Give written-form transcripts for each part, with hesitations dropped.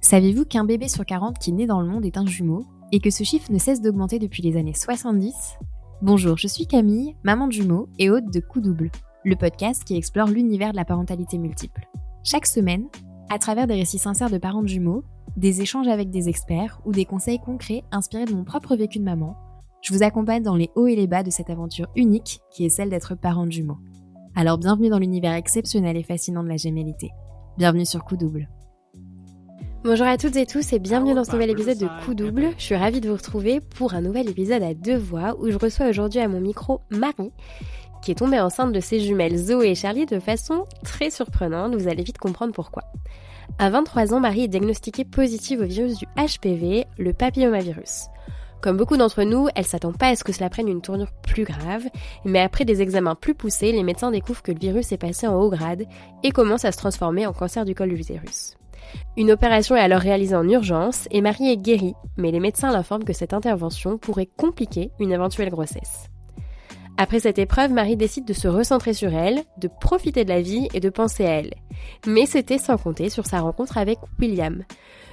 Saviez-vous qu'un bébé sur 40 qui naît dans le monde est un jumeau et que ce chiffre ne cesse d'augmenter depuis les années 70 ? Bonjour, je suis Camille, maman de jumeaux et hôte de Coup Double, le podcast qui explore l'univers de la parentalité multiple. Chaque semaine, à travers des récits sincères de parents de jumeaux, des échanges avec des experts ou des conseils concrets inspirés de mon propre vécu de maman, je vous accompagne dans les hauts et les bas de cette aventure unique qui est celle d'être parent de jumeaux. Alors bienvenue dans l'univers exceptionnel et fascinant de la gémellité. Bienvenue sur Coup Double. Bonjour à toutes et tous et bienvenue dans ce nouvel épisode de Coup Double. Je suis ravie de vous retrouver pour un nouvel épisode à deux voix où je reçois aujourd'hui à mon micro Marie, qui est tombée enceinte de ses jumelles Zoé et Charlie de façon très surprenante. Vous allez vite comprendre pourquoi. À 23 ans, Marie est diagnostiquée positive au virus du HPV, le papillomavirus. Comme beaucoup d'entre nous, elle s'attend pas à ce que cela prenne une tournure plus grave, mais après des examens plus poussés, les médecins découvrent que le virus est passé en haut grade et commence à se transformer en cancer du col de l'utérus. Une opération est alors réalisée en urgence et Marie est guérie, mais les médecins l'informent que cette intervention pourrait compliquer une éventuelle grossesse. Après cette épreuve, Marie décide de se recentrer sur elle, de profiter de la vie et de penser à elle. Mais c'était sans compter sur sa rencontre avec William.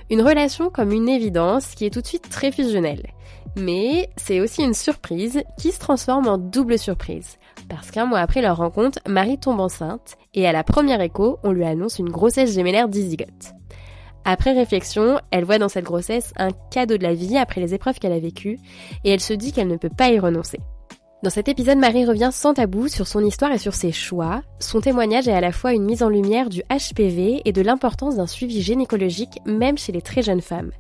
Une relation comme une évidence qui est tout de suite très fusionnelle. Mais c'est aussi une surprise qui se transforme en double surprise. Parce qu'un mois après leur rencontre, Marie tombe enceinte et à la première écho, on lui annonce une grossesse gémellaire dizygote. Après réflexion, elle voit dans cette grossesse un cadeau de la vie après les épreuves qu'elle a vécues et elle se dit qu'elle ne peut pas y renoncer. Dans cet épisode, Marie revient sans tabou sur son histoire et sur ses choix. Son témoignage est à la fois une mise en lumière du HPV et de l'importance d'un suivi gynécologique même chez les très jeunes femmes.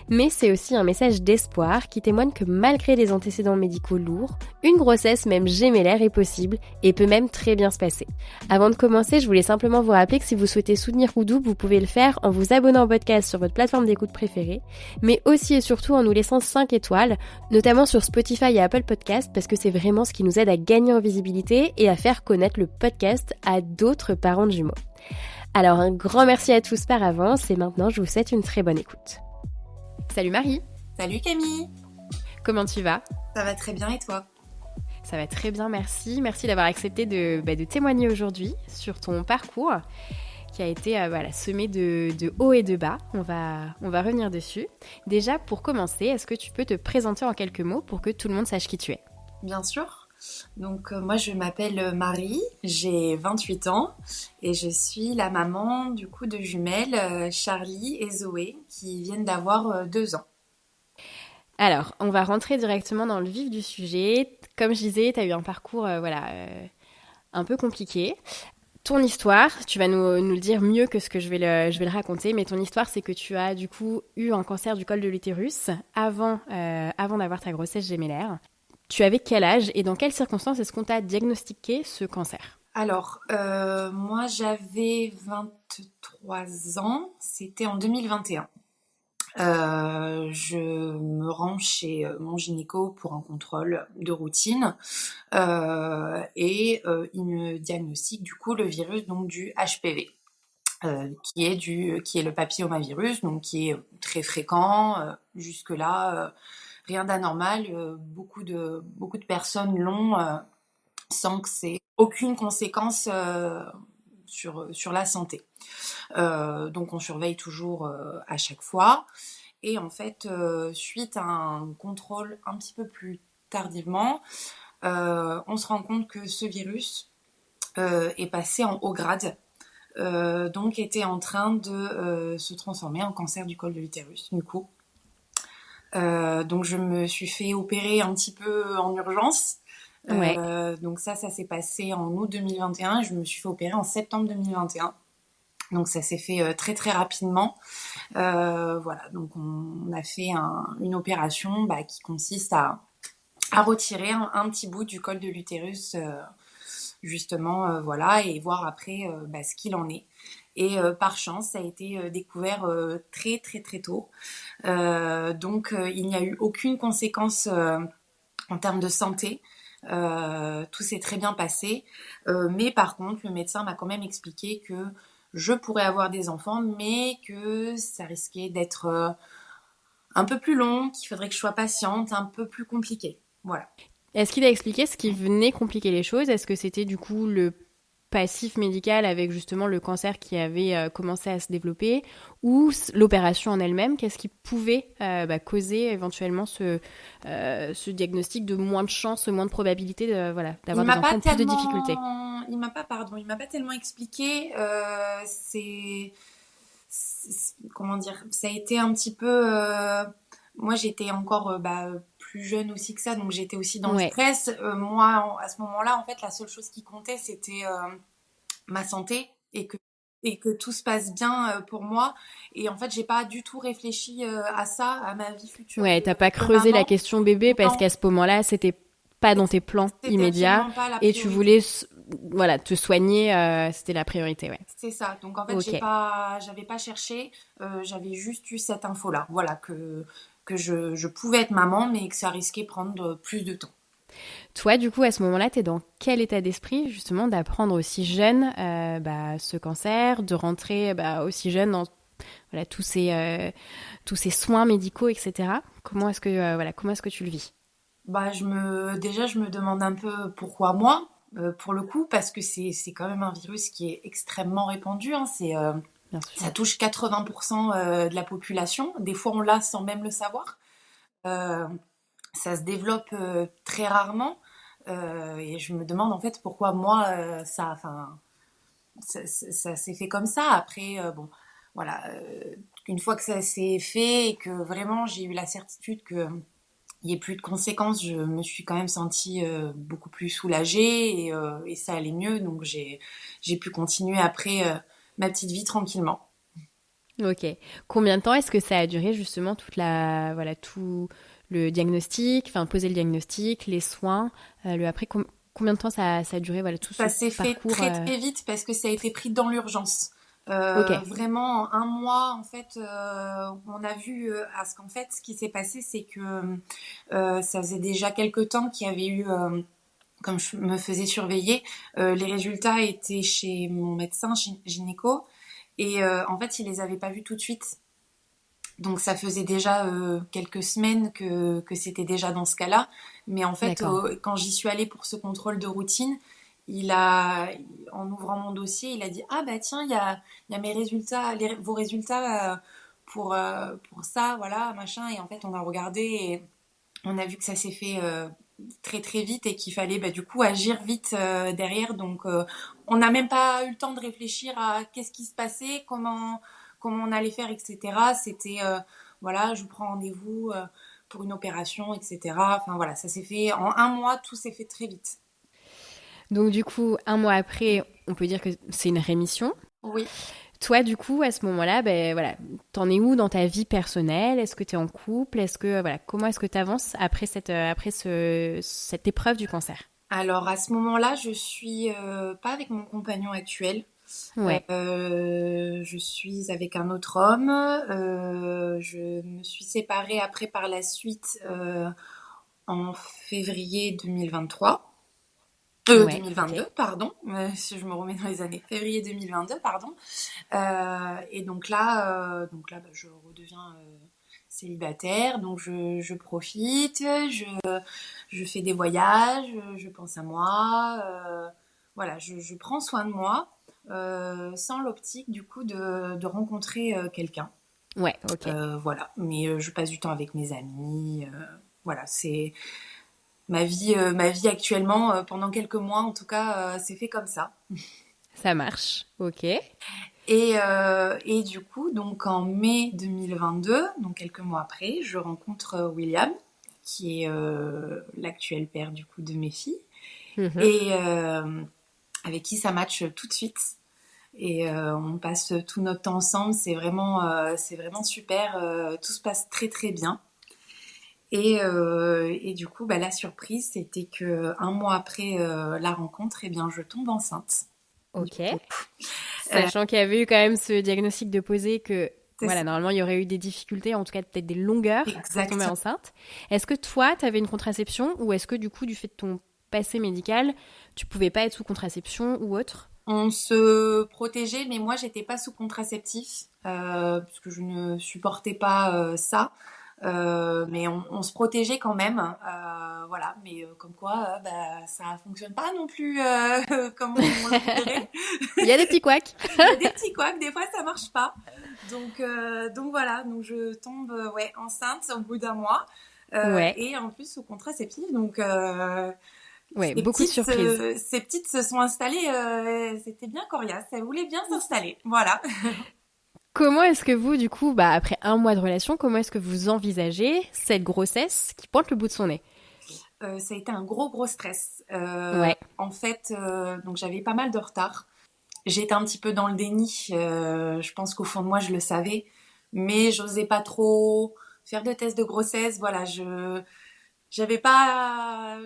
Mais c'est aussi un message d'espoir qui témoigne que malgré des antécédents médicaux lourds, une grossesse même gémellaire est possible et peut même très bien se passer. Avant de commencer, je voulais simplement vous rappeler que si vous souhaitez soutenir Coup Double, vous pouvez le faire en vous abonnant au podcast sur votre plateforme d'écoute préférée, mais aussi et surtout en nous laissant 5 étoiles, notamment sur Spotify et Apple Podcast, parce que c'est vraiment ce qui nous aide à gagner en visibilité et à faire connaître le podcast à d'autres parents de jumeaux. Alors un grand merci à tous par avance et maintenant je vous souhaite une très bonne écoute. Salut Marie. Salut Camille. Comment tu vas ? Ça va très bien et toi ? Ça va très bien, merci. Merci d'avoir accepté de témoigner aujourd'hui sur ton parcours qui a été semé de hauts et de bas. On va revenir dessus. Déjà, pour commencer, est-ce que tu peux te présenter en quelques mots pour que tout le monde sache qui tu es ? Bien sûr. Donc moi je m'appelle Marie, j'ai 28 ans et je suis la maman du coup de jumelles Charlie et Zoé qui viennent d'avoir 2 ans. Alors, on va rentrer directement dans le vif du sujet. Comme je disais, tu as eu un parcours un peu compliqué. Ton histoire, tu vas nous le dire mieux que ce que je vais le raconter, mais ton histoire, c'est que tu as du coup eu un cancer du col de l'utérus avant d'avoir ta grossesse gémellaire. Tu avais quel âge et dans quelles circonstances est-ce qu'on t'a diagnostiqué ce cancer ? Alors, moi j'avais 23 ans, c'était en 2021. Je me rends chez mon gynéco pour un contrôle de routine et il me diagnostique du coup le virus donc du HPV. Qui est le papillomavirus, donc qui est très fréquent. Jusque-là, rien d'anormal. Beaucoup de personnes l'ont sans que c'est aucune conséquence sur la santé. Donc on surveille toujours à chaque fois. Et en fait, suite à un contrôle un petit peu plus tardivement, on se rend compte que ce virus est passé en haut grade. Donc était en train de se transformer en cancer du col de l'utérus, du coup. Donc je me suis fait opérer un petit peu en urgence. Ouais. Donc ça s'est passé en août 2021. Je me suis fait opérer en septembre 2021. Donc ça s'est fait très très rapidement. Voilà, donc on a fait une opération qui consiste à retirer un petit bout du col de l'utérus justement, voilà, et voir après ce qu'il en est. Et par chance, ça a été découvert très très très tôt. Donc il n'y a eu aucune conséquence en termes de santé. Tout s'est très bien passé. Mais par contre, le médecin m'a quand même expliqué que je pourrais avoir des enfants, mais que ça risquait d'être un peu plus long, qu'il faudrait que je sois patiente, un peu plus compliqué. Voilà. Est-ce qu'il a expliqué ce qui venait compliquer les choses ? Est-ce que c'était du coup le passif médical avec justement le cancer qui avait commencé à se développer ou l'opération en elle-même, qu'est-ce qui pouvait causer éventuellement ce diagnostic de moins de chance, moins de probabilité d'avoir des enfants, plus de difficultés? Il m'a pas tellement expliqué. Comment dire, ça a été un petit peu. Moi, j'étais encore plus jeune aussi que ça, donc j'étais aussi dans le stress. Moi, à ce moment-là, en fait, la seule chose qui comptait, c'était ma santé et que tout se passe bien pour moi. Et en fait, j'ai pas du tout réfléchi à ça, à ma vie future. Ouais, t'as pas de creusé maman. la question bébé parce Non, qu'à ce moment-là, c'était pas dans tes plans c'était immédiats absolument pas la et tu priorité. voulais te soigner, c'était la priorité, ouais. C'est ça. Donc en fait, Ok. j'avais pas cherché. J'avais juste eu cette info-là. Voilà, que je pouvais être maman, mais que ça risquait de prendre plus de temps. Toi, du coup, à ce moment-là, t'es dans quel état d'esprit, justement, d'apprendre aussi jeune ce cancer, de rentrer aussi jeune dans tous ces soins médicaux, etc. Comment est-ce que tu le vis? Déjà, je me demande un peu pourquoi moi, pour le coup, parce que c'est quand même un virus qui est extrêmement répandu. Hein. Bien sûr. Ça touche 80% de la population. Des fois, on l'a sans même le savoir. Euh, Ça se développe très rarement. Et je me demande en fait pourquoi moi, ça s'est fait comme ça. Après, bon, voilà. Une fois que ça s'est fait et que vraiment j'ai eu la certitude que il n'y ait plus de conséquences, je me suis quand même sentie beaucoup plus soulagée et ça allait mieux. Donc j'ai pu continuer après ma petite vie tranquillement. Ok. Combien de temps est-ce que ça a duré, justement, tout le diagnostic, enfin, poser le diagnostic, les soins, combien de temps ça a duré, tout ce Ça s'est fait parcours très très vite parce que ça a été pris dans l'urgence. Ok, Vraiment, en un mois, en fait, on a vu ce qu'en fait, ce qui s'est passé, c'est que ça faisait déjà quelques temps qu'il y avait eu, comme je me faisais surveiller, les résultats étaient chez mon médecin gynéco et en fait, il les avait pas vus tout de suite. Donc ça faisait déjà quelques semaines que c'était déjà dans ce cas-là. Mais en fait, d'accord. quand j'y suis allée pour ce contrôle de routine, il a, en ouvrant mon dossier, il a dit ah bah tiens, il y a mes résultats, vos résultats pour ça, voilà, machin. Et en fait, on a regardé et on a vu que ça s'est fait très très vite et qu'il fallait du coup agir vite derrière. Donc on n'a même pas eu le temps de réfléchir à qu'est-ce qui se passait, comment on allait faire, etc. C'était voilà, je vous prends rendez-vous pour une opération, etc. Enfin voilà, ça s'est fait en un mois, tout s'est fait très vite. Donc, du coup, un mois après, on peut dire que c'est une rémission. Oui. Toi, du coup, à ce moment-là, t'en es où dans ta vie personnelle? Est-ce que t'es en couple? Comment est-ce que t'avances après cette épreuve du cancer? Alors à ce moment-là, je suis pas avec mon compagnon actuel. Ouais, Je suis avec un autre homme. Je me suis séparée après par la suite en février 2023. ouais, ok. 2022, pardon. Si je me remets dans les années. Février 2022, pardon. Et donc là, je redeviens célibataire. Donc je profite, je fais des voyages, je pense à moi. Voilà, je prends soin de moi sans l'optique du coup de rencontrer quelqu'un. Ouais, ok. Voilà, mais je passe du temps avec mes amis. Voilà, c'est ma vie actuellement, pendant quelques mois en tout cas, c'est fait comme ça. Ça marche. Ok. Et du coup, donc en mai 2022, donc quelques mois après, je rencontre William, qui est l'actuel père du coup de mes filles, Mhm. et avec qui ça match tout de suite. Et on passe tout notre temps ensemble, c'est vraiment super, tout se passe très très bien. Et du coup, la surprise, c'était que un mois après la rencontre, eh bien, je tombe enceinte. Du Ok. coup, euh, Sachant qu'il y avait eu quand même ce diagnostic de poser que, c'est ça. normalement, il y aurait eu des difficultés, en tout cas peut-être des longueurs pour tomber Exactement. enceinte. Est-ce que toi, tu avais une contraception ou est-ce que du coup, du fait de ton passé médical, tu pouvais pas être sous contraception ou autre? On se protégeait, mais moi, j'étais pas sous contraceptif parce que je ne supportais pas ça. Mais on se protégeait quand même. Voilà, mais comme quoi, ça fonctionne pas non plus comme on le voudrait. Il y a des petits couacs. Il y a des petits couacs, des fois ça marche pas. Donc voilà, donc je tombe ouais, enceinte au bout d'un mois. Ouais, Et en plus sous contraceptif, ouais, beaucoup de surprises. ces petites se sont installées, c'était bien coriace, elles voulaient bien s'installer, voilà. Comment est-ce que vous, du coup, après un mois de relation, comment est-ce que vous envisagez cette grossesse qui pointe le bout de son nez? Ça a été un gros stress. Ouais, En fait, donc j'avais pas mal de retard. J'étais un petit peu dans le déni. Je pense qu'au fond de moi, je le savais, mais j'osais pas trop faire de tests de grossesse. Voilà, j'avais pas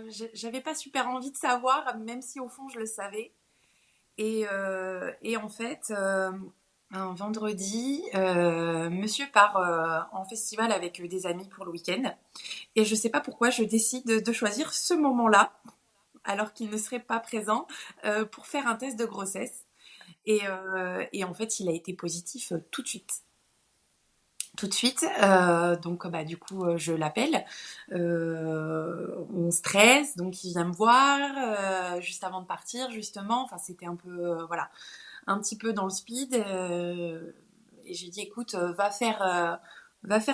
super envie de savoir, même si au fond je le savais. Et en fait, un vendredi, monsieur part en festival avec des amis pour le week-end. Et je sais pas pourquoi je décide de choisir ce moment-là, alors qu'il ne serait pas présent, pour faire un test de grossesse. Et en fait, il a été positif tout de suite. Tout de suite, donc bah du coup je l'appelle, on stresse, donc il vient me voir juste avant de partir justement. Enfin c'était un peu voilà, un petit peu dans le speed. Et j'ai dit écoute, va faire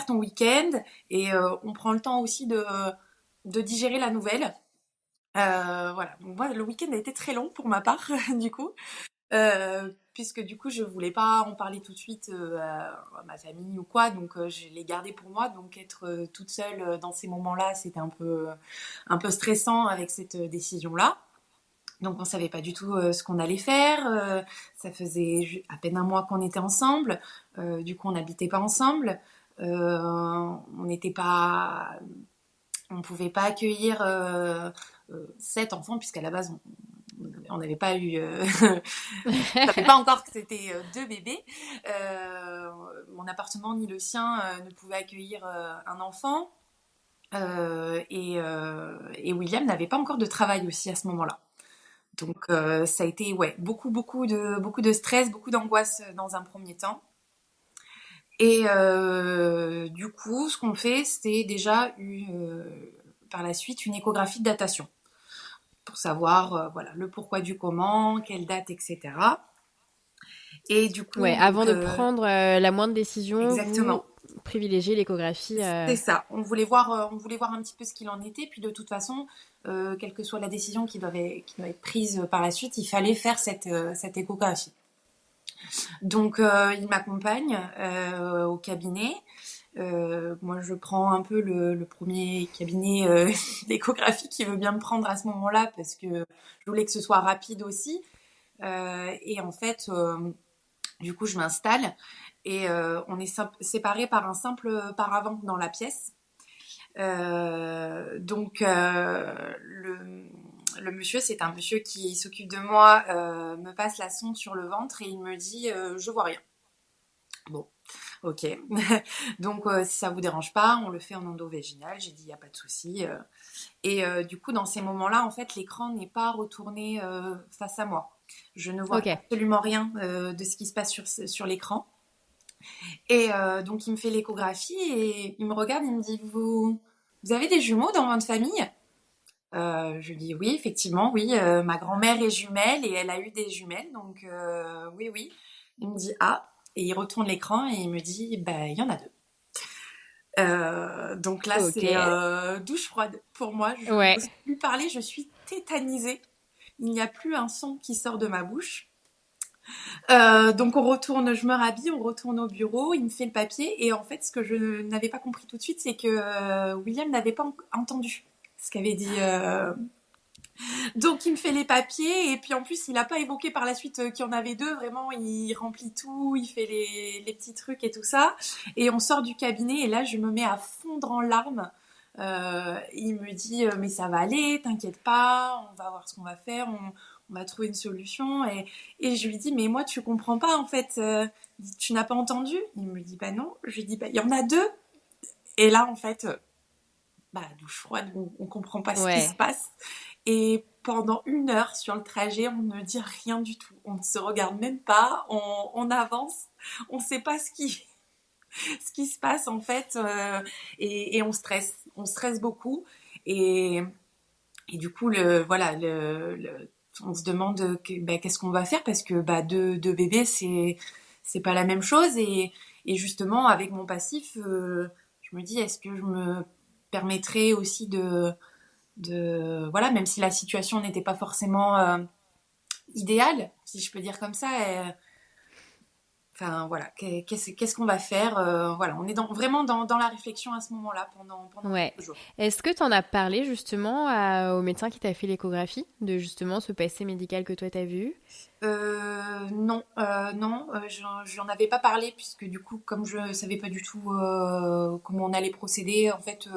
ton week-end et on prend le temps aussi de digérer la nouvelle. Voilà, donc moi le week-end a été très long pour ma part du coup. Puisque du coup je voulais pas en parler tout de suite à ma famille ou quoi, donc je l'ai gardé pour moi. Donc être toute seule dans ces moments-là, c'était un peu stressant avec cette décision-là. Donc on savait pas du tout ce qu'on allait faire. Ça faisait à peine un mois qu'on était ensemble. Du coup on n'habitait pas ensemble. On n'était pas, on pouvait pas accueillir 7 enfants puisqu'à la base on n'avait pas eu, on savait pas encore que c'était 2 bébés. Mon appartement ni le sien ne pouvait accueillir un enfant. Et William n'avait pas encore de travail aussi à ce moment-là. Donc ça a été ouais, beaucoup de stress, beaucoup d'angoisse dans un premier temps. Et du coup, ce qu'on fait, c'est déjà par la suite une échographie de datation pour savoir voilà, le pourquoi du comment, quelle date, etc. Et du ouais, coup, avant de prendre la moindre décision, vous exactement, privilégiez l'échographie. c'est ça. On voulait voir un petit peu ce qu'il en était. Puis de toute façon, quelle que soit la décision qui doit être prise par la suite, il fallait faire cette échographie. Donc, il m'accompagne au cabinet. Moi, je prends un peu le premier cabinet d'échographie qui veut bien me prendre à ce moment-là parce que je voulais que ce soit rapide aussi. Et en fait, du coup, je m'installe et on est séparés par un simple paravent dans la pièce. Donc, le monsieur, c'est un monsieur qui s'occupe de moi, me passe la sonde sur le ventre et il me dit je vois rien. Bon, ok. Donc, si ça vous dérange pas, on le fait en endo-vaginal. J'ai dit, il n'y a pas de souci. Et du coup, dans ces moments-là, en fait, l'écran n'est pas retourné face à moi. Je ne vois Ok. absolument rien de ce qui se passe sur l'écran. Et donc, il me fait l'échographie et il me regarde, il me dit, vous avez des jumeaux dans votre famille? Je dis oui, effectivement, oui. Ma grand-mère est jumelle et elle a eu des jumelles, donc oui, oui. Il me dit ah, et il retourne l'écran et il me dit bah il y en a deux. Donc là Ok. c'est douche froide pour moi. Je Ouais. n'ose plus parler, je suis tétanisée. Il n'y a plus un son qui sort de ma bouche. Donc on retourne, je me rhabille, on retourne au bureau, il me fait le papier et en fait ce que je n'avais pas compris tout de suite c'est que William n'avait pas entendu ce qu'avait dit donc il me fait les papiers et puis en plus il n'a pas évoqué par la suite qu'il y en avait deux, vraiment il remplit tout, il fait les petits trucs et tout ça et on sort du cabinet et là je me mets à fondre en larmes. Il me dit mais ça va aller, t'inquiète pas, on va voir ce qu'on va faire, on va trouver une solution et je lui dis mais moi tu comprends pas en fait, tu n'as pas entendu? Il me dit bah non, je lui dis bah il y en a deux et là en fait bah douche froide, on comprend pas ce qui se Ouais. passe. Et pendant 1 heure sur le trajet, on ne dit rien du tout. On ne se regarde même pas, on avance, on ne sait pas ce qui... ce qui se passe en fait, et on stresse beaucoup, et, et du coup on se demande qu'est-ce qu'on va faire, parce que deux bébés c'est pas la même chose, et justement avec mon passif, je me dis, est-ce que je me permettrais aussi de voilà, même si la situation n'était pas forcément idéale, si je peux dire comme ça. Enfin voilà, qu'est-ce qu'on va faire, voilà, on est vraiment dans la réflexion à ce moment-là, pendant Ouais. quelques jours. Est-ce que tu en as parlé justement au médecin qui t'a fait l'échographie, de justement ce passé médical que toi t'as vu? Non, non, j'en avais pas parlé, puisque du coup, comme je savais pas du tout comment on allait procéder, en fait,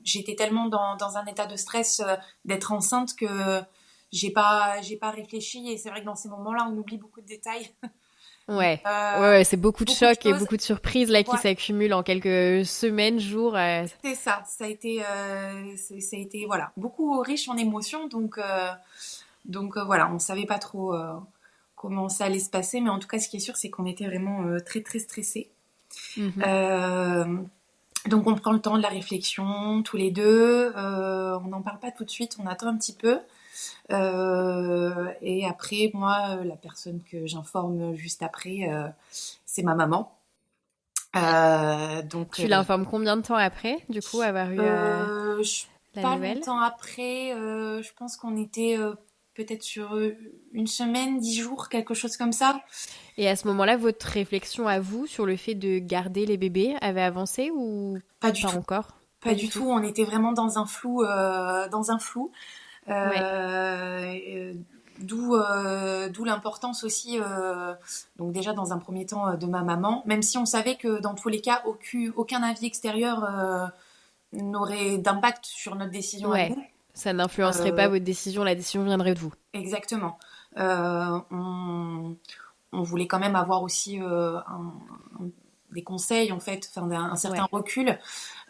j'étais tellement dans un état de stress d'être enceinte, que j'ai pas réfléchi, et c'est vrai que dans ces moments-là, on oublie beaucoup de détails. Mais, Ouais. Ouais, c'est beaucoup de beaucoup de chocs et choses. beaucoup de surprises là qui Ouais, s'accumulent en quelques semaines, jours. c'est ça. Ça a été voilà, beaucoup riche en émotions, donc voilà, on savait pas trop comment ça allait se passer, mais en tout cas, ce qui est sûr, c'est qu'on était vraiment très très stressés. Mhm. Euh, donc on prend le temps de la réflexion tous les deux. On n'en parle pas tout de suite, on attend un petit peu. Et après, moi, la personne que j'informe juste après, c'est ma maman. Donc, Tu l'informes combien de temps après, du coup, avoir eu la pas nouvelle? longtemps après, je pense qu'on était peut-être sur une semaine, 10 jours, quelque chose comme ça. Et à ce moment-là, votre réflexion à vous sur le fait de garder les bébés avait avancé ou Pas du pas tout. encore? Pas Pas du du tout. tout. On était vraiment dans un flou, dans un flou. Ouais. Euh, d'où l'importance aussi, donc déjà dans un premier temps, de ma maman, même si on savait que dans tous les cas, aucun avis extérieur n'aurait d'impact sur notre décision à Ouais. nous. Ça n'influencerait pas Euh, votre décision, la décision viendrait de vous. Exactement. Euh, on, on voulait quand même avoir aussi des conseils, en fait, enfin, un certain Ouais. recul.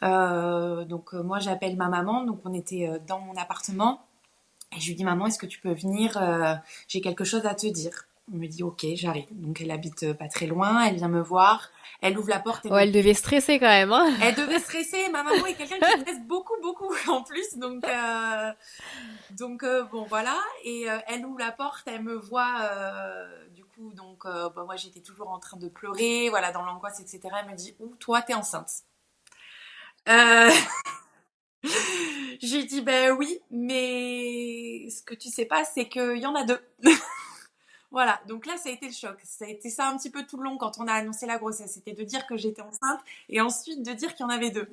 Donc moi j'appelle ma maman, donc on était dans mon appartement, et je lui dis, maman, est-ce que tu peux venir, j'ai quelque chose à te dire. Elle me dit, ok, j'arrive. Donc elle habite pas très loin, elle vient me voir, elle ouvre la porte, elle Oh, me elle dit, devait stresser quand même, hein? elle devait stresser, ma maman est quelqu'un qui stresse beaucoup, beaucoup en plus, donc bon voilà, et elle ouvre la porte, elle me voit, du coup, donc moi j'étais toujours en train de pleurer, voilà, dans l'angoisse, etc. Elle me dit, ouh, toi t'es enceinte. Euh, J'ai dit, ben oui, mais ce que tu sais pas, c'est qu'il y en a deux. Voilà, donc là, ça a été le choc. Ça a été ça un petit peu tout le long quand on a annoncé la grossesse. C'était de dire que j'étais enceinte, et ensuite de dire qu'il y en avait deux.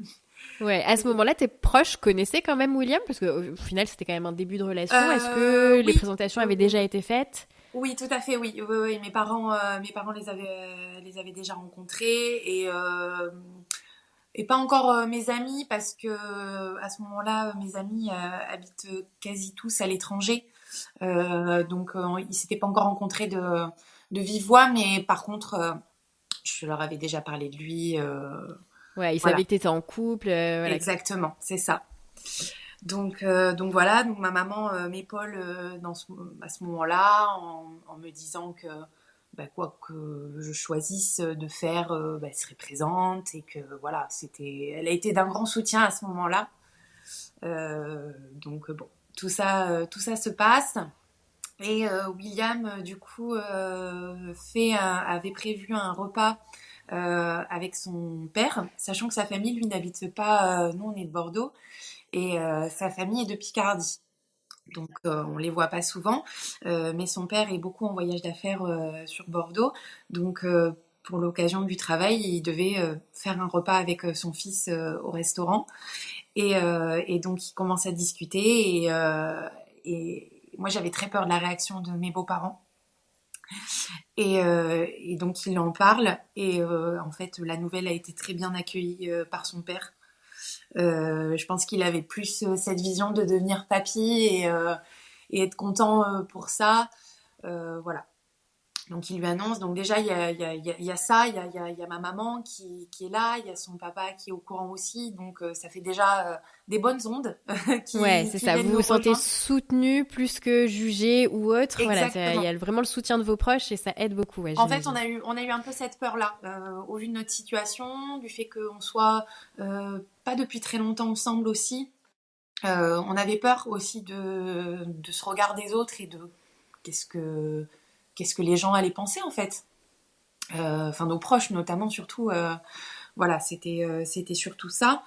Ouais. À ce moment-là, tes proches connaissaient quand même William parce que au final, c'était quand même un début de relation. Est-ce que les Oui, présentations oui, avaient déjà été faites? oui, tout à fait, oui. Oui, oui, mes parents les avaient déjà rencontrés, et pas encore mes amis, parce que à ce moment-là, mes amis habitent quasi tous à l'étranger. Donc ils s'étaient pas encore rencontrés de vive voix, mais par contre, je leur avais déjà parlé de lui. Ouais, ils Voilà, savaient que t'étais en couple, voilà. exactement, c'est ça. Donc voilà, donc ma maman m'épaule à ce moment-là, en me disant que quoi que je choisisse de faire, elle serait présente, et que voilà, elle a été d'un grand soutien à ce moment-là. Donc bon, tout ça se passe. Et William, du coup, avait prévu un repas avec son père, sachant que sa famille, lui, n'habite pas. Nous, on est de Bordeaux, et sa famille est de Picardie. Donc, on les voit pas souvent, mais son père est beaucoup en voyage d'affaires sur Bordeaux. Donc, pour l'occasion du travail, il devait faire un repas avec son fils au restaurant. Et donc, ils commencent à discuter, et moi, j'avais très peur de la réaction de mes beaux-parents. Et donc, il en parle, et en fait, la nouvelle a été très bien accueillie par son père. Je pense qu'il avait plus cette vision de devenir papy, et être content pour ça. Voilà. Donc il lui annonce, donc déjà il y a ça, il y a ma maman qui est là, il y a son papa qui est au courant aussi, donc ça fait déjà des bonnes ondes Ouais, c'est qui ça. viennent Vous nous vous sentez rejoindre. soutenu plus que jugé ou autre. Voilà, il y Exactement. a vraiment le soutien de vos proches et ça aide beaucoup, ouais, En fait, j'imagine. on a eu un peu cette peur-là, au vu de notre situation, du fait qu'on soit pas depuis très longtemps ensemble aussi. On avait peur aussi de ce regard des autres et de qu'est-ce que, qu'est-ce que les gens allaient penser en fait. Enfin, nos proches notamment, surtout. Voilà, c'était surtout ça.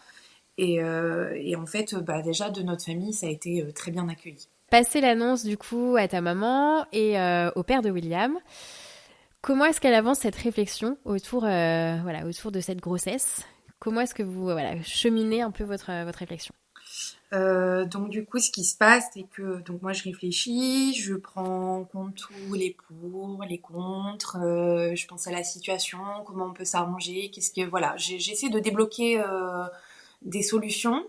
Et en fait, bah, déjà, de notre famille, ça a été très bien accueilli. Passer l'annonce du coup à ta maman et au père de William. Comment est-ce qu'elle avance cette réflexion autour, voilà, autour de cette grossesse? Comment est-ce que vous voilà, cheminez un peu votre réflexion? Donc du coup, ce qui se passe, c'est que donc moi je réfléchis, je prends en compte tous les pour, les contre, je pense à la situation, comment on peut s'arranger, qu'est-ce que voilà, j'essaie de débloquer des solutions.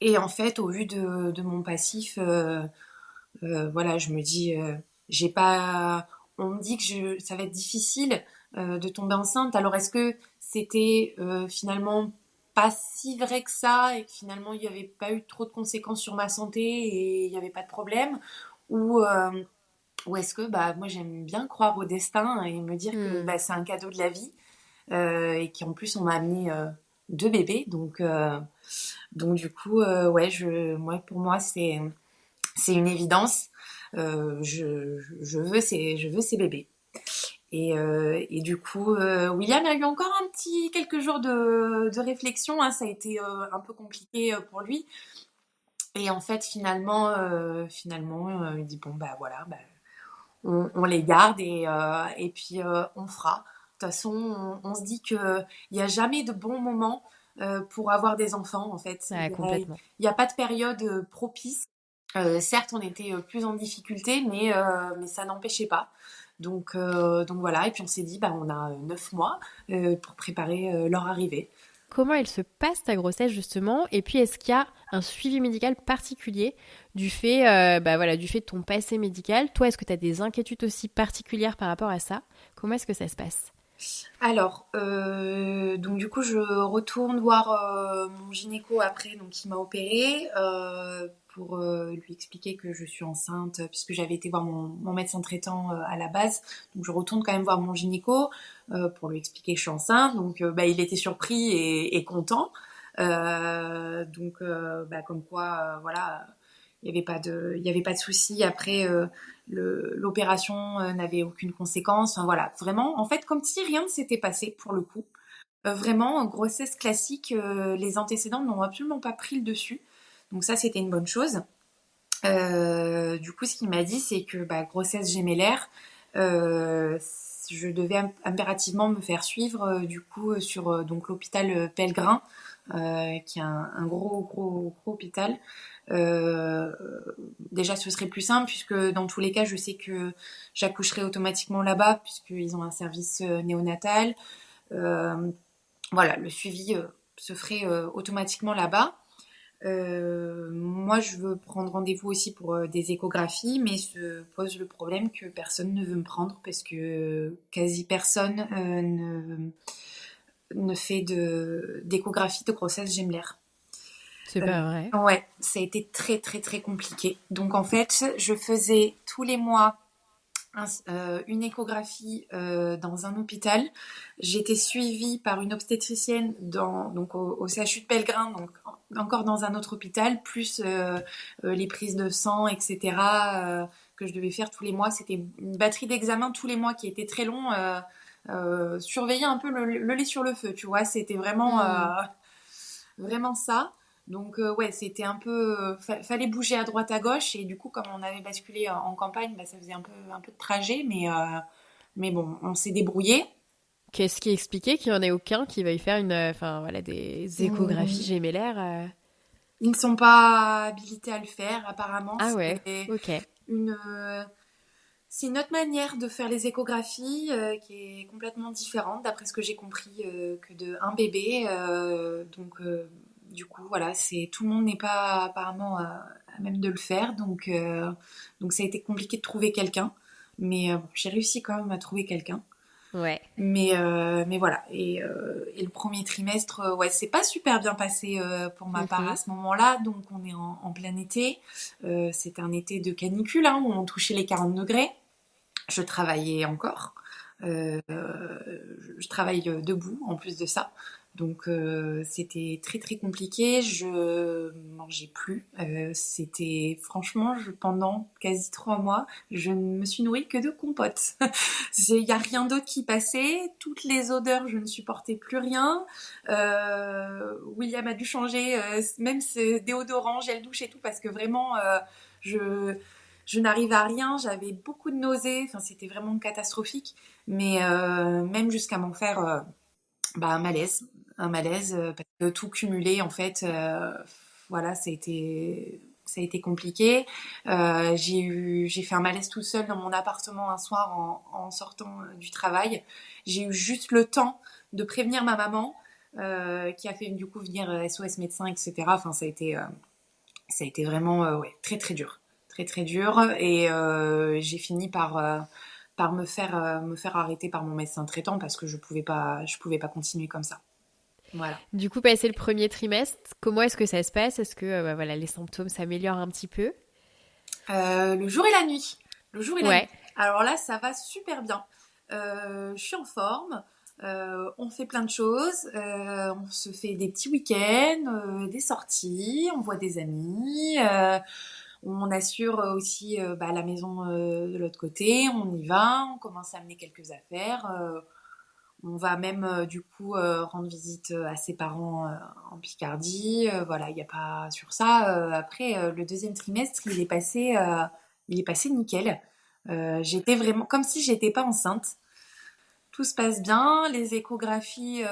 Et en fait, au vu de mon passif, voilà, je me dis, j'ai pas. On me dit que ça va être difficile de tomber enceinte. Alors est-ce que c'était finalement pas si vrai que ça et que finalement il n'y avait pas eu trop de conséquences sur ma santé et il n'y avait pas de problème ou, euh, ou est-ce que bah, moi j'aime bien croire au destin et me dire que Hmm. bah, c'est un cadeau de la vie et qu'en plus on m'a amené deux bébés donc du coup ouais moi pour moi c'est une évidence. Je veux ces bébés. Et du coup, William a eu encore un petit quelques jours de réflexion. Hein, ça a été un peu compliqué pour lui. Et en fait, finalement, il dit bon bah voilà, bah, on les garde et puis on fera. De toute façon, on se dit que il n'y a jamais de bon moment pour avoir des enfants. En fait, Ouais, complètement. y a pas de période propice. Certes, on était plus en difficulté, mais ça n'empêchait pas. Donc voilà, et puis on s'est dit, bah, on a 9 mois pour préparer leur arrivée. Comment elle se passe ta grossesse justement? Et puis est-ce qu'il y a un suivi médical particulier du fait, bah voilà, du fait de ton passé médical? Toi, est-ce que tu as des inquiétudes aussi particulières par rapport à ça? Comment est-ce que ça se passe? Alors, donc du coup, je retourne voir mon gynéco après, donc il m'a opéré pour lui expliquer que je suis enceinte, puisque j'avais été voir mon médecin traitant à la base. Donc je retourne quand même voir mon gynéco pour lui expliquer que je suis enceinte. Donc bah, il était surpris et content. Bah, comme quoi, voilà, il y avait pas de souci. Après, l'opération n'avait aucune conséquence. Enfin, voilà, vraiment, en fait, comme si rien ne s'était passé pour le coup. Vraiment, grossesse classique, les antécédents n'ont absolument pas pris le dessus. Donc ça, c'était une bonne chose. Du coup, ce qu'il m'a dit, c'est que bah, grossesse gémellaire, euh, je devais impérativement me faire suivre du coup sur donc l'hôpital Pellegrin, qui est un gros hôpital. Euh, Déjà, ce serait plus simple puisque dans tous les cas, je sais que j'accoucherai automatiquement là-bas puisqu'ils ont un service néonatal. Euh, voilà, le suivi se ferait automatiquement là-bas. Moi, je veux prendre rendez-vous aussi pour des échographies, mais se pose le problème que personne ne veut me prendre parce que quasi personne ne fait d'échographie de grossesse gémellaire. C'est Euh, pas vrai. ouais, ça a été très très compliqué. Donc en fait, je faisais tous les mois une échographie dans un hôpital. J'étais suivie par une obstétricienne donc au CHU de Pellegrin, donc encore dans un autre hôpital, plus les prises de sang, etc. Que je devais faire tous les mois. C'était une batterie d'examens tous les mois qui était très long. Surveiller un peu le lait sur le feu, tu vois. C'était Hmm. vraiment ça. Donc ouais, c'était un peu fallait bouger à droite à gauche et du coup comme on avait basculé en campagne, bah, ça faisait un peu de trajet mais bon, on s'est débrouillé. Qu'est-ce qui expliquait qu'il n'y en ait aucun qui veuille faire enfin voilà, des échographies Ils gémellaires? ne sont pas habilités à le faire apparemment, Ah ouais, ok. une euh, c'est une autre manière de faire les échographies qui est complètement différente d'après ce que j'ai compris que de un bébé du coup voilà, c'est tout le monde n'est pas apparemment à même de le faire donc ça a été compliqué de trouver quelqu'un. Mais bon, j'ai réussi quand même à trouver quelqu'un. Ouais. Mais voilà. Et le premier trimestre, ouais, c'est pas super bien passé pour ma part à Mhm. ce moment-là. Donc, on est en plein été. C'était un été de canicule, hein, où on touchait les 40 degrés. Je travaillais encore. Je travaille debout en plus de ça. Donc c'était très très compliqué. Je mangeais plus. C'était franchement, pendant quasi 3 mois, je ne me suis nourrie que de compotes. Il n'y a rien d'autre qui passait. Toutes les odeurs, je ne supportais plus rien. William a dû changer même ses déodorants, gel douche et tout parce que vraiment, je je n'arrivais à rien, j'avais beaucoup de nausées, enfin c'était vraiment catastrophique, mais même jusqu'à m'en faire un malaise parce que tout cumulé en fait, voilà, ça a été compliqué. J'ai fait un malaise tout seul dans mon appartement un soir en sortant du travail. J'ai eu juste le temps de prévenir ma maman qui a fait du coup venir SOS médecin, etc. Enfin ça a été vraiment ouais, très très dur. Très très dur. Et j'ai fini par me faire arrêter par mon médecin traitant parce que je pouvais pas continuer comme ça. Voilà. Du coup, passé le premier trimestre, comment est-ce que ça se passe? Est-ce que voilà, les symptômes s'améliorent un petit peu? Le jour et la nuit. Le jour et la nuit. Ouais. Alors là, ça va super bien. Je suis en forme. On fait plein de choses. On se fait des petits week-ends, des sorties, on voit des amis. On assure aussi la maison de l'autre côté. On y va. On commence à amener quelques affaires. On va même du coup rendre visite à ses parents en Picardie. Voilà, il n'y a pas sur ça. Après, le deuxième trimestre, il est passé nickel. J'étais vraiment comme si j'étais pas enceinte. Tout se passe bien. Les échographies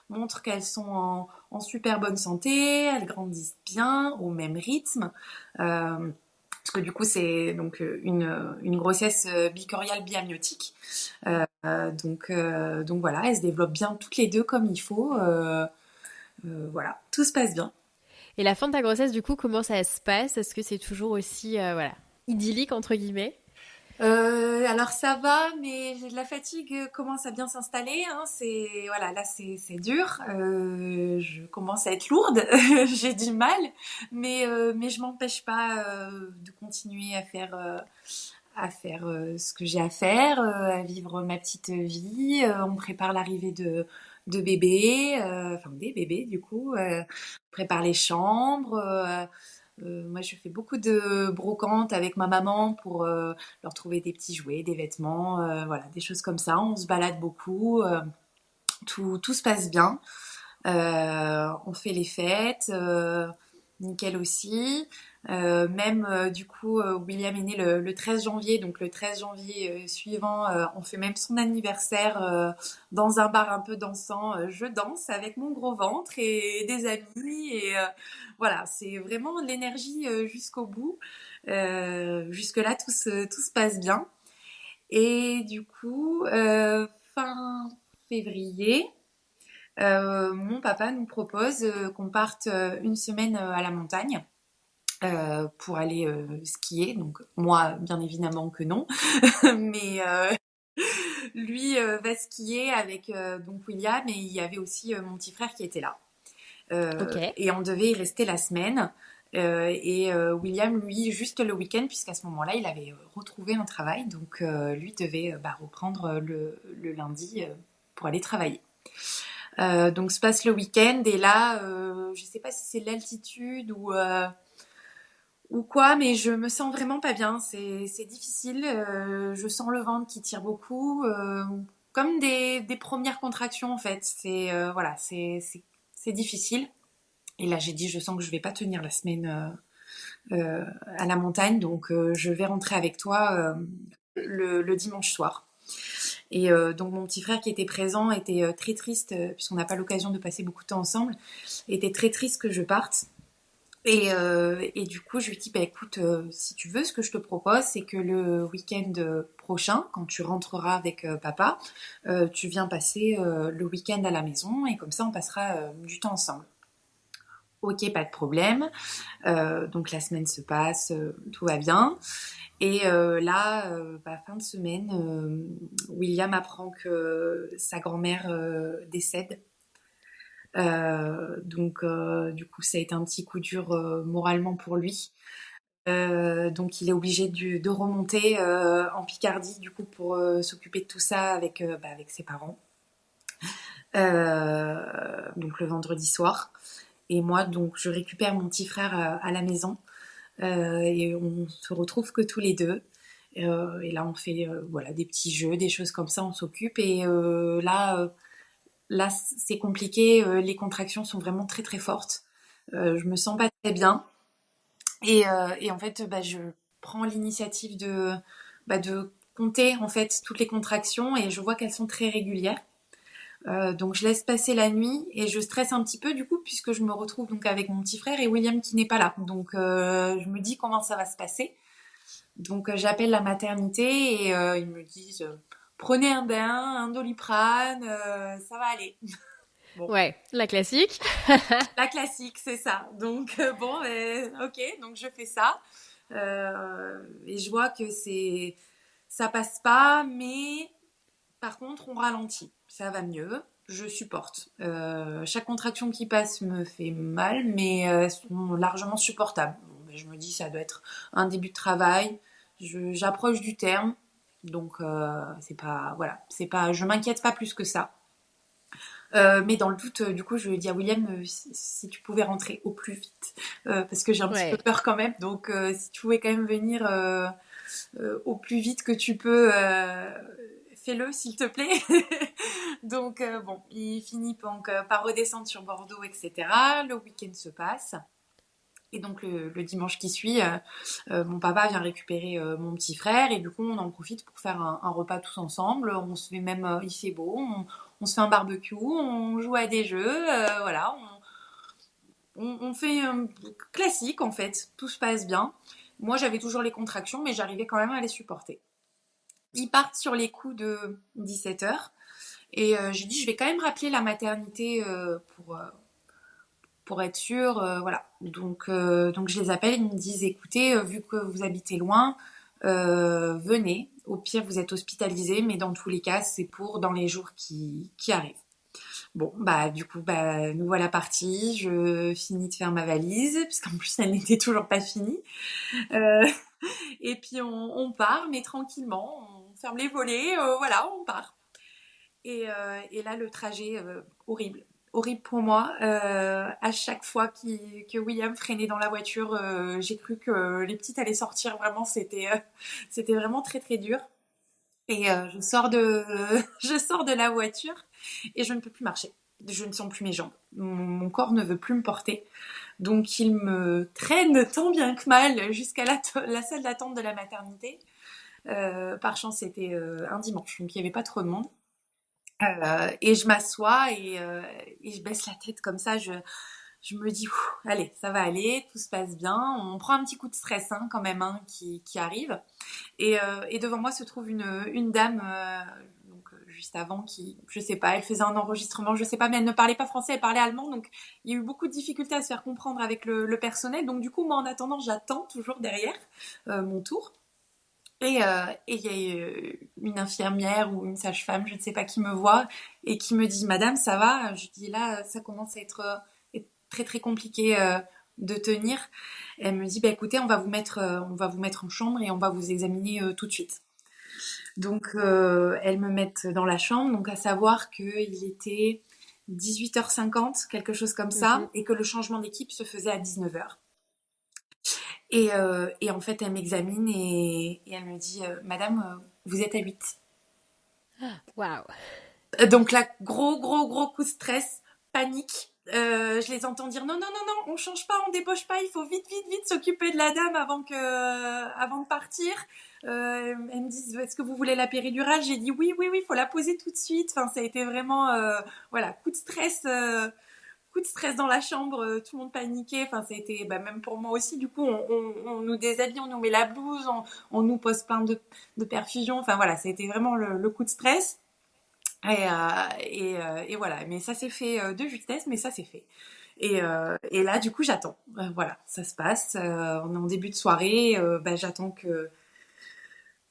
montrent qu'elles sont en super bonne santé. Elles grandissent bien au même rythme. Parce que du coup, c'est donc une grossesse bicoriale biamniotique. Donc voilà, elles se développent bien toutes les deux comme il faut. Voilà, tout se passe bien. Et la fin de ta grossesse, du coup, comment ça se passe? Est-ce que c'est toujours aussi, voilà, idyllique, entre guillemets? Alors ça va, mais la fatigue commence à bien s'installer. Hein. C'est voilà, là c'est dur. Je commence à être lourde, j'ai du mal, mais je m'empêche pas de continuer à faire ce que j'ai à faire, à vivre ma petite vie. On prépare l'arrivée de bébés, enfin des bébés du coup. On prépare les chambres. Moi, je fais beaucoup de brocantes avec ma maman pour leur trouver des petits jouets, des vêtements, voilà, des choses comme ça. On se balade beaucoup, tout se passe bien. On fait les fêtes, nickel aussi. Même du coup, William est né le 13 janvier, donc le 13 janvier suivant, on fait même son anniversaire dans un bar un peu dansant. Je danse avec mon gros ventre et des amis et voilà, c'est vraiment de l'énergie jusqu'au bout. Jusque-là, tout se passe bien. Et du coup, fin février, mon papa nous propose qu'on parte une semaine à la montagne pour aller skier. Donc moi, bien évidemment que non, mais lui va skier avec donc William et il y avait aussi mon petit frère qui était là. Ok. Et on devait y rester la semaine. William, lui, juste le week-end, puisqu'à ce moment-là, il avait retrouvé un travail, donc lui devait reprendre le lundi pour aller travailler. Donc se passe le week-end et là, je sais pas si c'est l'altitude ou quoi, mais je me sens vraiment pas bien. C'est difficile. Je sens le ventre qui tire beaucoup, comme des premières contractions en fait. Voilà, c'est difficile. Et là, j'ai dit, je sens que je vais pas tenir la semaine à la montagne, donc je vais rentrer avec toi le dimanche soir. Et donc mon petit frère qui était présent était très triste, puisqu'on n'a pas l'occasion de passer beaucoup de temps ensemble, était très triste que je parte. Et du coup, je lui dis, bah écoute, si tu veux, ce que je te propose, c'est que le week-end prochain, quand tu rentreras avec papa, tu viens passer le week-end à la maison et comme ça, on passera du temps ensemble. Ok, pas de problème. Donc la semaine se passe, tout va bien. Et là, fin de semaine, William apprend que sa grand-mère décède. Du coup, ça a été un petit coup dur moralement pour lui. Donc il est obligé de remonter en Picardie du coup pour s'occuper de tout ça avec ses parents. Donc le vendredi soir. Et moi, donc, je récupère mon petit frère à la maison et on se retrouve que tous les deux. Et là, on fait voilà, des petits jeux, des choses comme ça, on s'occupe. Et là, c'est compliqué. Les contractions sont vraiment très très fortes. Je me sens pas très bien. Et en fait, je prends l'initiative de compter en fait toutes les contractions et je vois qu'elles sont très régulières. Donc je laisse passer la nuit et je stresse un petit peu du coup puisque je me retrouve donc avec mon petit frère et William qui n'est pas là. Donc je me dis comment ça va se passer. Donc j'appelle la maternité et ils me disent prenez un bain, un Doliprane, ça va aller. Bon, Ouais, la classique. la classique, c'est ça. Donc ok, donc je fais ça. Et je vois que ça passe pas, mais par contre, on ralentit. Ça va mieux. Je supporte. Chaque contraction qui passe me fait mal, mais elles sont largement supportables. Bon, je me dis, ça doit être un début de travail. J'approche du terme. Donc, c'est pas. Voilà. C'est pas. Je m'inquiète pas plus que ça. Mais dans le doute, du coup, je dis à William si tu pouvais rentrer au plus vite. Parce que j'ai un petit peu Ouais. peur quand même. Donc, si tu pouvais quand même venir au plus vite que tu peux, fais-le s'il te plaît. Donc bon, il finit donc, par redescendre sur Bordeaux, etc. Le week-end se passe. Et donc le dimanche qui suit, mon papa vient récupérer mon petit frère et du coup on en profite pour faire un repas tous ensemble. On se fait même, il fait beau, on se fait un barbecue, on joue à des jeux, voilà, on fait un classique en fait, tout se passe bien. Moi j'avais toujours les contractions mais j'arrivais quand même à les supporter. Ils partent sur les coups de 17h. Et j'ai dit, je vais quand même rappeler la maternité pour être sûre. Voilà. Donc je les appelle, ils me disent, écoutez, vu que vous habitez loin, venez. Au pire, vous êtes hospitalisés, mais dans tous les cas, c'est pour dans les jours qui arrivent. Bon, du coup, nous voilà partis. Je finis de faire ma valise, puisqu'en plus, elle n'était toujours pas finie. Euh, et puis, on part, mais tranquillement. On ferme les volets, voilà, on part. Et là, le trajet, horrible. Horrible pour moi. À chaque fois que William freinait dans la voiture, j'ai cru que les petites allaient sortir. Vraiment, c'était vraiment très très dur. Et je sors de la voiture et je ne peux plus marcher. Je ne sens plus mes jambes. Mon corps ne veut plus me porter. Donc il me traîne tant bien que mal jusqu'à la salle d'attente de la maternité. Par chance, c'était un dimanche, donc il n'y avait pas trop de monde. Et je m'assois et je baisse la tête comme ça. Je me dis, allez, ça va aller, tout se passe bien. On prend un petit coup de stress quand même qui arrive. Et devant moi se trouve une dame, juste avant, qui, je sais pas, elle faisait un enregistrement, je sais pas, mais elle ne parlait pas français, elle parlait allemand. Donc il y a eu beaucoup de difficultés à se faire comprendre avec le personnel. Donc du coup, moi en attendant, j'attends toujours derrière mon tour. Et il y a une infirmière ou une sage-femme, je ne sais pas qui me voit, et qui me dit, Madame, ça va? Je dis, là, ça commence à être très très compliqué de tenir. Elle me dit, écoutez, on va vous mettre en chambre et on va vous examiner tout de suite. Donc, elles me mettent dans la chambre, donc à savoir qu'il était 18h50, quelque chose comme ça, Mhm. et que le changement d'équipe se faisait à 19h. Et en fait, elle m'examine et elle me dit, Madame, vous êtes à 8. Waouh. Donc là, gros coup de stress, panique. Je les entends dire non, non, non, non, on change pas, on débauche pas, il faut vite s'occuper de la dame avant de partir. Elles me disent, est-ce que vous voulez la péridurale? J'ai dit oui, faut la poser tout de suite. Enfin, ça a été vraiment, voilà, coup de stress dans la chambre, tout le monde paniquait. Enfin, ça a été, même pour moi aussi. Du coup, on nous déshabille, on nous met la blouse, on nous pose plein de perfusions. Enfin voilà, ça a été vraiment le coup de stress. Et voilà, mais ça s'est fait de justesse, mais ça s'est fait. Et là, du coup, j'attends. Voilà, ça se passe. On est en début de soirée. J'attends que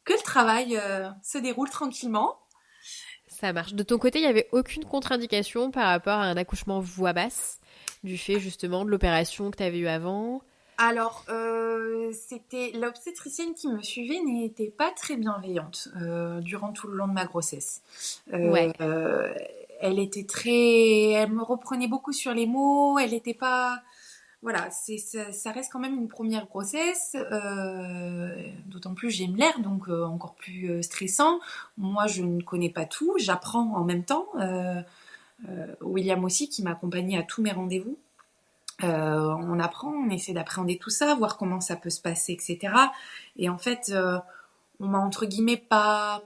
le travail se déroule tranquillement. Ça marche. De ton côté, il n'y avait aucune contre-indication par rapport à un accouchement voix basse, du fait justement de l'opération que tu avais eue avant? Alors, c'était l'obstétricienne qui me suivait n'était pas très bienveillante durant tout le long de ma grossesse. Ouais. Elle était très, elle me reprenait beaucoup sur les mots. Elle n'était pas, voilà, ça reste quand même une première grossesse. D'autant plus j'ai l'air, donc encore plus stressant. Moi, je ne connais pas tout. J'apprends en même temps. William aussi qui m'accompagnait à tous mes rendez-vous. On apprend, on essaie d'appréhender tout ça, voir comment ça peut se passer, etc. Et en fait, on m'a entre guillemets pas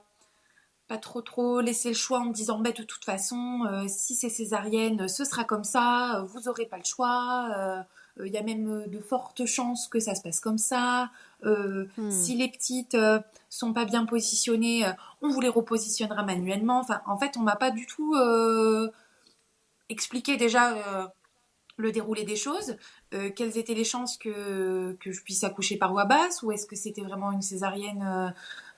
trop laissé le choix en me disant de toute façon, si c'est césarienne, ce sera comme ça, vous n'aurez pas le choix. Il y a même de fortes chances que ça se passe comme ça. Hmm. Si les petites sont pas bien positionnées, on vous les repositionnera manuellement. Enfin, en fait, on m'a pas du tout expliqué déjà le déroulé des choses, quelles étaient les chances que je puisse accoucher par voie basse, ou est-ce que c'était vraiment une césarienne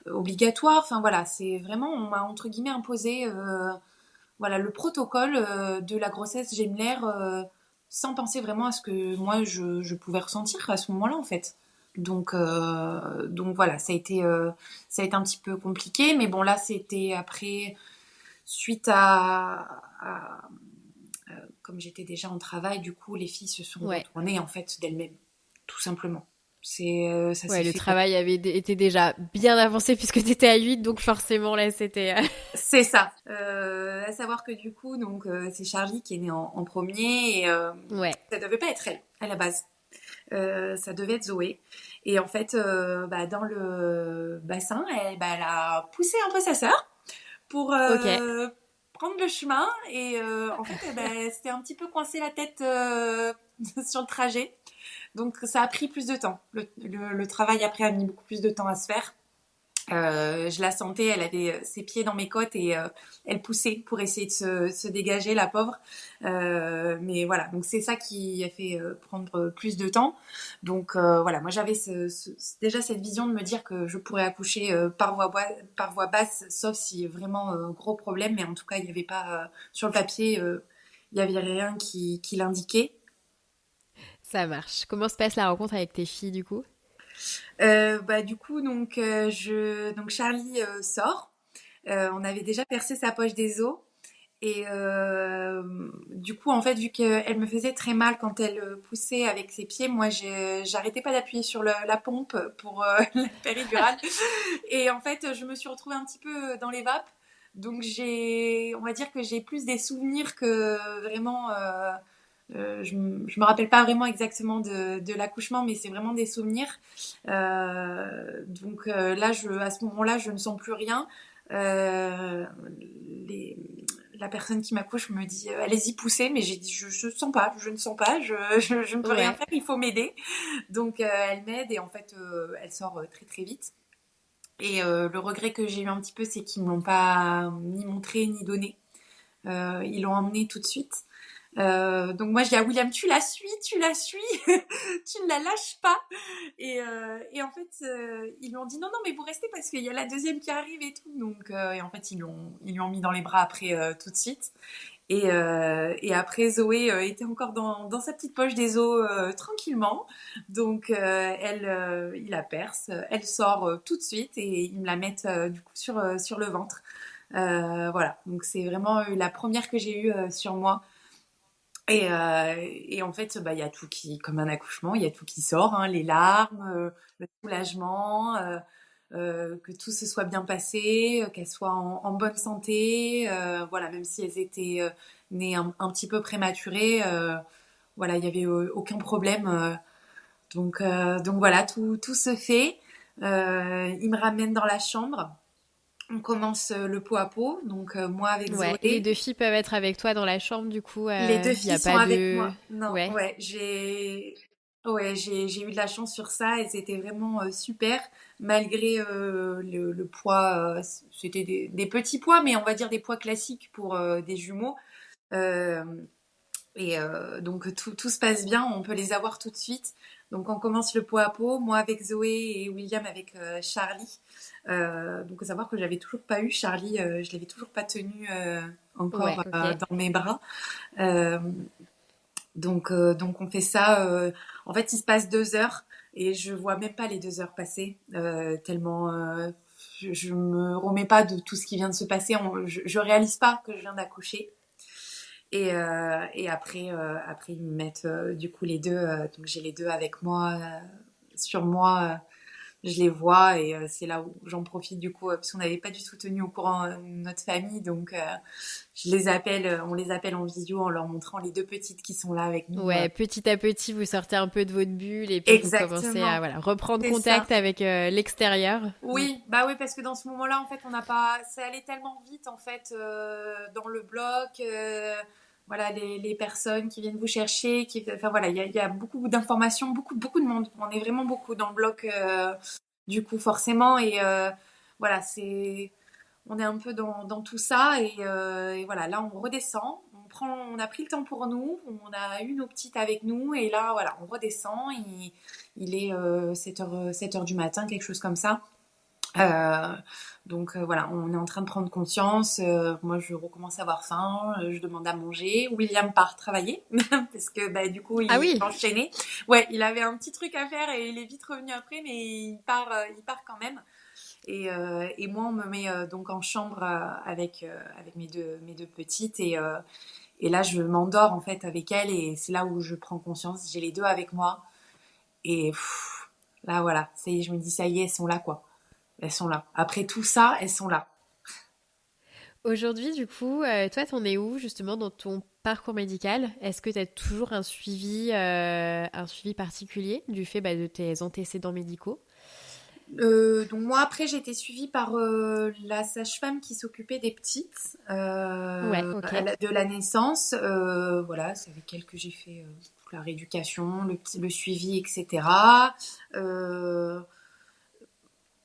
obligatoire. Enfin voilà, c'est vraiment, on m'a entre guillemets imposé voilà, le protocole de la grossesse gémellaire sans penser vraiment à ce que moi je pouvais ressentir à ce moment-là en fait. Donc voilà, ça a été un petit peu compliqué, mais bon là c'était après, suite à comme j'étais déjà en travail, du coup, les filles se sont Ouais. retournées en fait d'elles-mêmes, tout simplement. Ça s'est Ouais, le fait. travail avait été déjà bien avancé puisque tu étais à 8, donc forcément là c'était... C'est ça. À savoir que du coup, donc c'est Charlie qui est né en premier et Ouais. ça devait pas être elle à la base. Ça devait être Zoé. Et en fait, dans le bassin, elle a poussé un peu sa sœur pour Ok. prendre le chemin et en fait, elle s'était un petit peu coincé la tête sur le trajet. Donc ça a pris plus de temps. Le travail après a mis beaucoup plus de temps à se faire. Je la sentais, elle avait ses pieds dans mes côtes et elle poussait pour essayer de se dégager, la pauvre. Mais voilà, donc c'est ça qui a fait prendre plus de temps. Donc voilà, moi j'avais déjà cette vision de me dire que je pourrais accoucher par voie basse, sauf si vraiment gros problème. Mais en tout cas, il n'y avait pas sur le papier, il n'y avait rien qui l'indiquait. Ça marche. Comment se passe la rencontre avec tes filles du coup? Du coup, donc Charlie sort. On avait déjà percé sa poche des os. Et du coup, en fait, vu qu'elle me faisait très mal quand elle poussait avec ses pieds, moi, j'arrêtais pas d'appuyer sur la pompe pour la péridurale. Et en fait, je me suis retrouvée un petit peu dans les vapes. Donc, on va dire que j'ai plus des souvenirs que vraiment. Je me rappelle pas vraiment exactement de l'accouchement, mais c'est vraiment des souvenirs. Là, à ce moment-là, je ne sens plus rien. Euh, les- la personne qui m'accouche me dit allez-y poussez, mais j'ai dit je sens pas, je ne sens pas, je ne peux rien Ouais. faire, il faut m'aider. Donc elle m'aide et en fait elle sort très très vite. Et le regret que j'ai eu un petit peu, c'est qu'ils me l'ont pas ni montré ni donné. Ils l'ont emmené tout de suite. Donc moi je dis à William tu la suis, tu ne la lâches pas. Et en fait ils lui ont dit non mais vous restez parce qu'il y a la deuxième qui arrive et tout. Donc et en fait ils lui ont mis dans les bras après tout de suite. Et après Zoé était encore dans sa petite poche des os tranquillement. Donc il la perce, elle sort tout de suite et ils me la mettent du coup sur le ventre. Voilà, donc c'est vraiment la première que j'ai eue sur moi. Et en fait, il y a tout qui, comme un accouchement, il y a tout qui sort, hein, les larmes, le soulagement, que tout se soit bien passé, qu'elles soient en bonne santé, voilà, même si elles étaient nées un petit peu prématurées, voilà, il n'y avait aucun problème. Donc voilà, tout se fait. Il me ramène dans la chambre. On commence le pot à pot, donc moi avec Ouais. Les Zoé. deux filles peuvent être avec toi dans la chambre du coup. Les deux Il n'y a filles sont pas avec de... moi. Non, Ouais. ouais, j'ai eu de la chance sur ça et c'était vraiment super malgré le poids. C'était des petits poids, mais on va dire des poids classiques pour des jumeaux. Euh, Et donc tout se passe bien, on peut les avoir tout de suite. Donc on commence le pot à pot, moi avec Zoé et William avec Charlie. Donc il faut savoir que j'avais toujours pas eu Charlie, je l'avais toujours pas tenu Ouais, encore ok. dans mes bras. Euh, donc on fait ça. En fait, il se passe 2 heures et je vois même pas les 2 heures passer tellement je me remets pas de tout ce qui vient de se passer. Je réalise pas que je viens d'accoucher. Et après ils me mettent du coup les deux. Donc j'ai les deux avec moi, sur moi. Je les vois et c'est là où j'en profite du coup parce qu'on n'avait pas du tout tenu au courant notre famille. Donc je les appelle, on les appelle en visio en leur montrant les deux petites qui sont là avec nous. Ouais, petit à petit, vous sortez un peu de votre bulle et puis vous commencez à Exactement, reprendre c'est ça. contact avec l'extérieur. Mm. Oui, bah oui, parce que dans ce moment-là, en fait, on n'a pas. Ça allait tellement vite, en fait, dans le bloc. Voilà, les personnes qui viennent vous chercher. Enfin voilà, il y a beaucoup d'informations, beaucoup de monde. On est vraiment beaucoup dans le bloc, du coup, forcément. Et voilà, on est un peu dans tout ça. Et voilà, là, on redescend. On a pris le temps pour nous. On a eu nos petites avec nous. Et là, voilà, on redescend. Il est 7h du matin, quelque chose comme ça. Euh, donc voilà, on est en train de prendre conscience. Moi, je recommence à avoir faim. Je demande à manger. William part travailler parce que bah, du coup, Ah il oui, enchaîné. Ouais, il avait un petit truc à faire et il est vite revenu après, mais il part quand même. Et moi, on me met donc en chambre avec mes deux petites et là, je m'endors en fait avec elles et c'est là où je prends conscience. J'ai les deux avec moi et là, voilà, ça y est, je me dis ça y est, elles sont là quoi. Elles sont là. Après tout ça, elles sont là. aujourd'hui, du coup, toi, t'en es où justement dans ton parcours médical? Est-ce que tu as toujours un suivi particulier du fait de tes antécédents médicaux? Donc moi après j'ai été suivie par la sage-femme qui s'occupait des petites Ouais, ok. de la naissance. Voilà, c'est avec elle que j'ai fait toute la rééducation, le suivi, etc. Euh,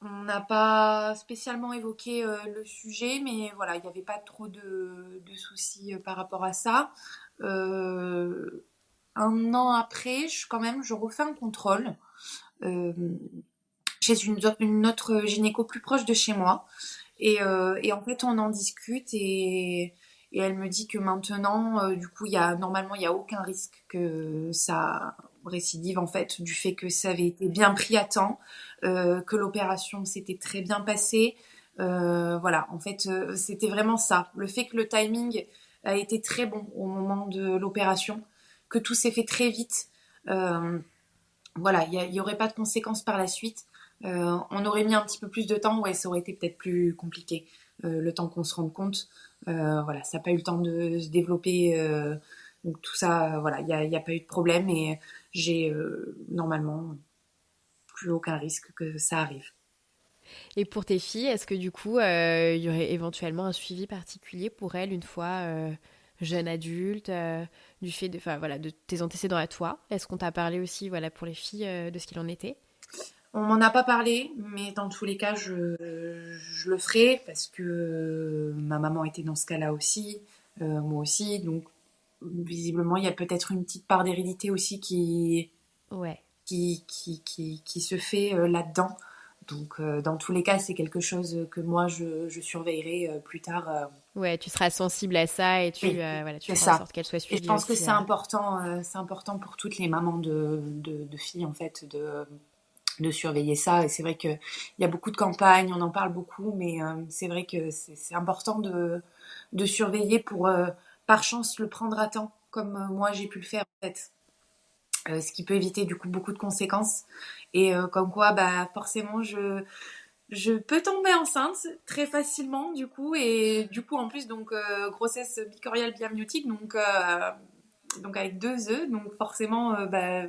on n'a pas spécialement évoqué le sujet, mais voilà, il n'y avait pas trop de soucis par rapport à ça. Euh, un an après, quand même, je refais un contrôle. Euh, chez une autre gynéco plus proche de chez moi. Et en fait, on en discute et elle me dit que maintenant, du coup, normalement, il n'y a aucun risque que ça récidive, en fait, du fait que ça avait été bien pris à temps, que l'opération s'était très bien passée. Voilà, en fait, c'était vraiment ça. Le fait que le timing a été très bon au moment de l'opération, que tout s'est fait très vite. Euh, voilà, il y aurait pas de conséquences par la suite. On aurait mis un petit peu plus de temps, ouais, ça aurait été peut-être plus compliqué, le temps qu'on se rende compte. Voilà, ça n'a pas eu le temps de se développer. Donc tout ça, voilà, il y a pas eu de problème et j'ai normalement plus aucun risque que ça arrive. Et pour tes filles, est-ce que du coup, il y aurait éventuellement un suivi particulier pour elles une fois jeune adulte, du fait de tes antécédents à toi? Est-ce qu'on t'a parlé aussi, voilà, pour les filles, de ce qu'il en était? On m'en a pas parlé, mais dans tous les cas, je le ferai parce que ma maman était dans ce cas-là aussi, moi aussi, donc visiblement, il y a peut-être une petite part d'hérédité aussi Ouais. qui se fait là-dedans. Donc, dans tous les cas, c'est quelque chose que moi, je surveillerai plus tard. Ouais, tu seras sensible à ça et Oui, tu c'est feras en ça. sorte qu'elle soit Et je suivie pense que aussi. c'est important pour toutes les mamans de filles, en fait, de surveiller ça. Et c'est vrai qu'il y a beaucoup de campagnes, on en parle beaucoup, mais c'est vrai que c'est important de surveiller pour, par chance, le prendre à temps, comme moi, j'ai pu le faire, en fait. Ce qui peut éviter du coup beaucoup de conséquences. Et comme quoi, bah, forcément, je peux tomber enceinte très facilement du coup. Et du coup, en plus, donc grossesse bicoriale biamniotique, donc avec 2 œufs, donc forcément, bah,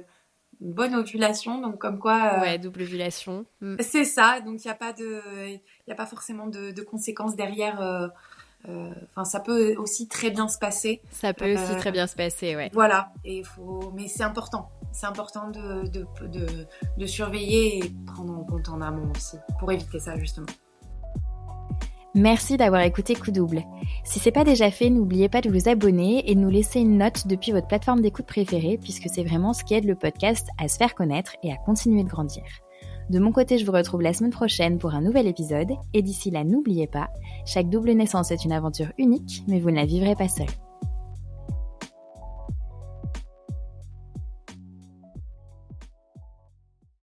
une bonne ovulation. Donc comme quoi, Ouais, double ovulation. Mm. c'est ça. Donc il y a pas forcément de conséquences derrière. Enfin, ça peut aussi très bien se passer. Ça peut aussi Euh, très bien se passer, ouais. Voilà, mais c'est important. C'est important de surveiller et prendre en compte en amont aussi, pour éviter ça justement. Merci d'avoir écouté Coup Double. Si c'est pas déjà fait, n'oubliez pas de vous abonner et de nous laisser une note depuis votre plateforme d'écoute préférée, puisque c'est vraiment ce qui aide le podcast à se faire connaître et à continuer de grandir. De mon côté, je vous retrouve la semaine prochaine pour un nouvel épisode, et d'ici là, n'oubliez pas, chaque double naissance est une aventure unique, mais vous ne la vivrez pas seule.